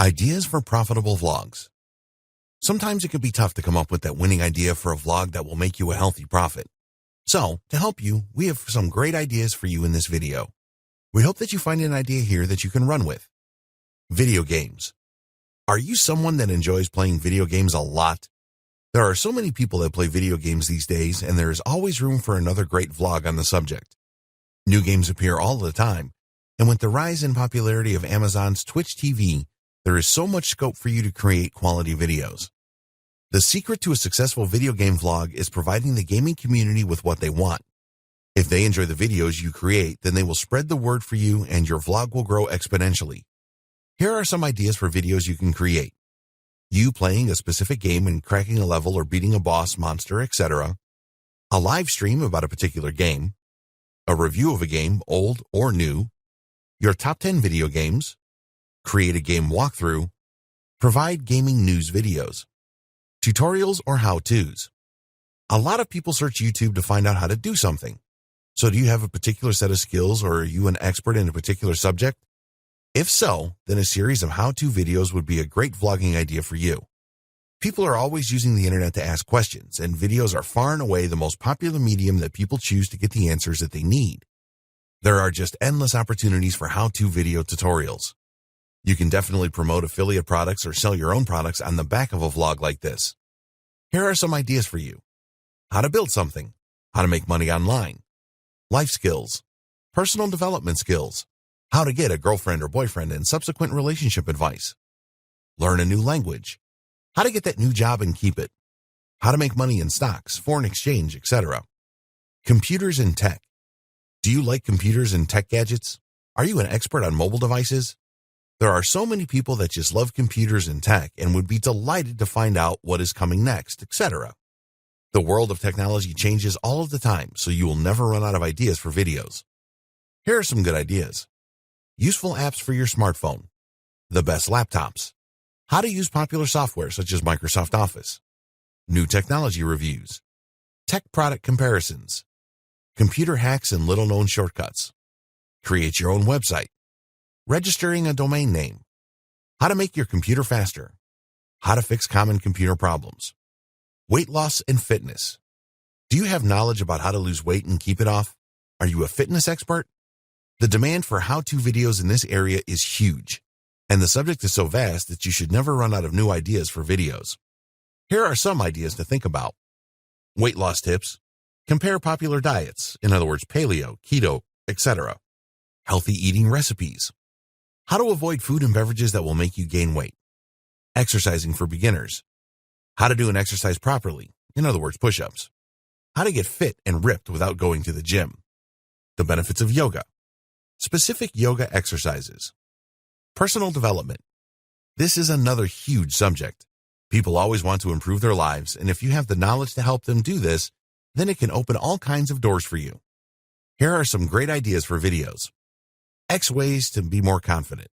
Ideas for profitable vlogs. Sometimes it can be tough to come up with that winning idea for a vlog that will make you a healthy profit. So, to help you, we have some great ideas for you in this video. We hope that you find an idea here that you can run with. Video games. Are you someone that enjoys playing video games a lot? There are so many people that play video games these days, and there is always room for another great vlog on the subject. New games appear all the time, and with the rise in popularity of Amazon's Twitch TV, there is so much scope for you to create quality videos. The secret to a successful video game vlog is providing the gaming community with what they want. If they enjoy the videos you create, then they will spread the word for you and your vlog will grow exponentially. Here are some ideas for videos you can create. You playing a specific game and cracking a level or beating a boss, monster, etc. A live stream about a particular game. A review of a game, old or new. Your top 10 video games. Create a game walkthrough. Provide gaming news videos. Tutorials or how-tos. A lot of people search YouTube to find out how to do something. So do you have a particular set of skills, or are you an expert in a particular subject? If so, then a series of how-to videos would be a great vlogging idea for you. People are always using the internet to ask questions, and videos are far and away the most popular medium that people choose to get the answers that they need. There are just endless opportunities for how-to video tutorials. You can definitely promote affiliate products or sell your own products on the back of a vlog like this. Here are some ideas for you. How to build something. How to make money online. Life skills. Personal development skills. How to get a girlfriend or boyfriend and subsequent relationship advice. Learn a new language. How to get that new job and keep it. How to make money in stocks, foreign exchange, etc. Computers and tech. Do you like computers and tech gadgets? Are you an expert on mobile devices? There are so many people that just love computers and tech and would be delighted to find out what is coming next, etc. The world of technology changes all of the time, so you will never run out of ideas for videos. Here are some good ideas. Useful apps for your smartphone. The best laptops. How to use popular software such as Microsoft Office. New technology reviews. Tech product comparisons. Computer hacks and little-known shortcuts. Create your own website. Registering a domain name. How to make your computer faster. How to fix common computer problems. Weight loss and fitness. Do you have knowledge about how to lose weight and keep it off? Are you a fitness expert? The demand for how-to videos in this area is huge, and the subject is so vast that you should never run out of new ideas for videos. Here are some ideas to think about. Weight loss tips. Compare popular diets, in other words, paleo, keto, etc. Healthy eating recipes. How to avoid food and beverages that will make you gain weight. Exercising for beginners. How to do an exercise properly, in other words, push-ups. How to get fit and ripped without going to the gym. The benefits of yoga. Specific yoga exercises. Personal development. This is another huge subject. People always want to improve their lives, and if you have the knowledge to help them do this, then it can open all kinds of doors for you. Here are some great ideas for videos. X ways to be more confident.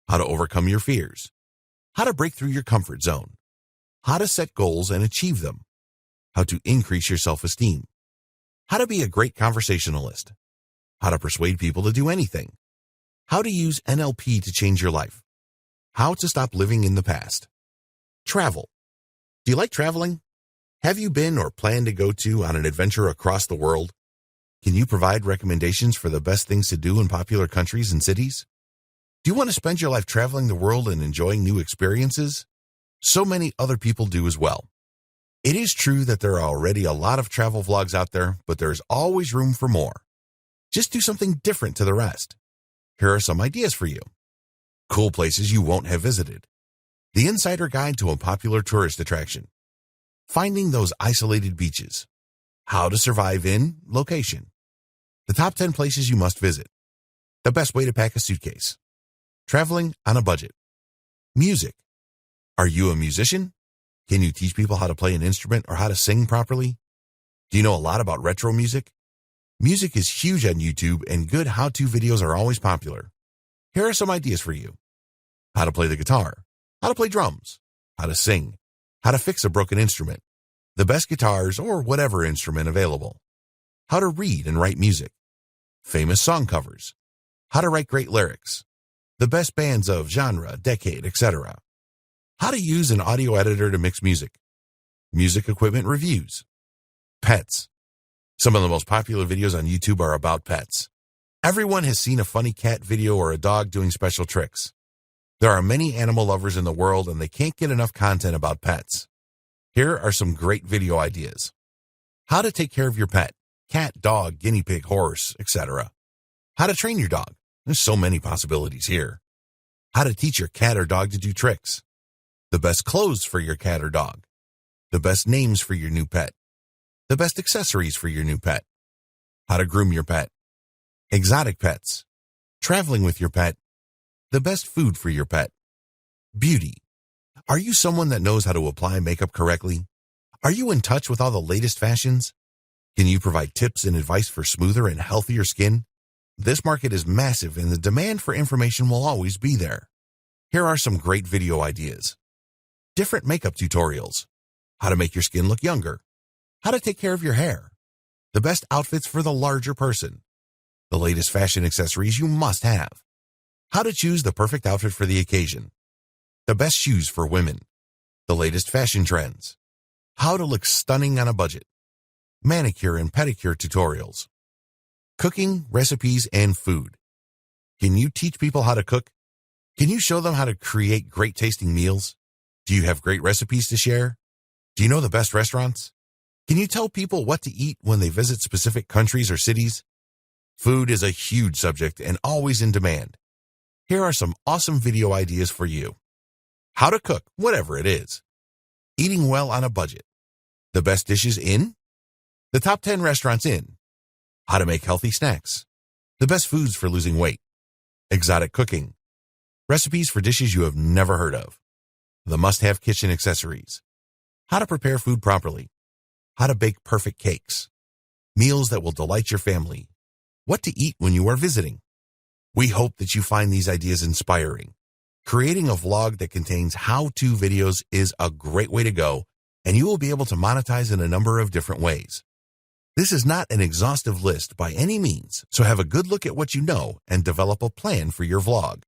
How to overcome your fears. How to break through your comfort zone. How to set goals and achieve them. How to increase your self-esteem. How to be a great conversationalist. How to persuade people to do anything. How to use NLP to change your life. How to stop living in the past. Travel. Do you like traveling? Have you been or plan to go on an adventure across the world? Can you provide recommendations for the best things to do in popular countries and cities? Do you want to spend your life traveling the world and enjoying new experiences? So many other people do as well. It is true that there are already a lot of travel vlogs out there, but there's always room for more. Just do something different to the rest. Here are some ideas for you. Cool places you won't have visited. The insider guide to a popular tourist attraction. Finding those isolated beaches. How to survive in location. The top 10 places you must visit. The best way to pack a suitcase. Traveling on a budget. Music. Are you a musician? Can you teach people how to play an instrument or how to sing properly? Do you know a lot about retro music? Music is huge on YouTube, and good how-to videos are always popular. Here are some ideas for you. How to play the guitar. How to play drums. How to sing. How to fix a broken instrument. The best guitars or whatever instrument available. How to read and write music. Famous song covers. How to write great lyrics. the best bands of genre, decade, etc. How to use an audio editor to mix music. Music equipment reviews. Pets. Some of the most popular videos on YouTube are about pets. Everyone has seen a funny cat video or a dog doing special tricks. There are many animal lovers in the world and they can't get enough content about pets. Here are some great video ideas. How to take care of your pet. Cat, dog, guinea pig, horse, etc. How to train your dog. There's so many possibilities here. How to teach your cat or dog to do tricks. The best clothes for your cat or dog. The best names for your new pet. The best accessories for your new pet. How to groom your pet. Exotic pets. Traveling with your pet. The best food for your pet. Beauty. Are you someone that knows how to apply makeup correctly? Are you in touch with all the latest fashions? Can you provide tips and advice for smoother and healthier skin? This market is massive and the demand for information will always be there. Here are some great video ideas. Different makeup tutorials. How to make your skin look younger. How to take care of your hair. The best outfits for the larger person. The latest fashion accessories you must have. How to choose the perfect outfit for the occasion. The best shoes for women. The latest fashion trends. How to look stunning on a budget. Manicure and pedicure tutorials. Cooking, recipes, and food. Can you teach people how to cook? Can you show them how to create great tasting meals? Do you have great recipes to share? Do you know the best restaurants? Can you tell people what to eat when they visit specific countries or cities? Food is a huge subject and always in demand. Here are some awesome video ideas for you. How to cook, whatever it is. Eating well on a budget. The best dishes in? The top 10 restaurants in. How to make healthy snacks. The best foods for losing weight. Exotic cooking. Recipes for dishes you have never heard of. The must-have kitchen accessories. How to prepare food properly. How to bake perfect cakes. Meals that will delight your family. What to eat when you are visiting. We hope that you find these ideas inspiring. Creating a vlog that contains how-to videos is a great way to go, and you will be able to monetize in a number of different ways. This is not an exhaustive list by any means, so have a good look at what you know and develop a plan for your vlog.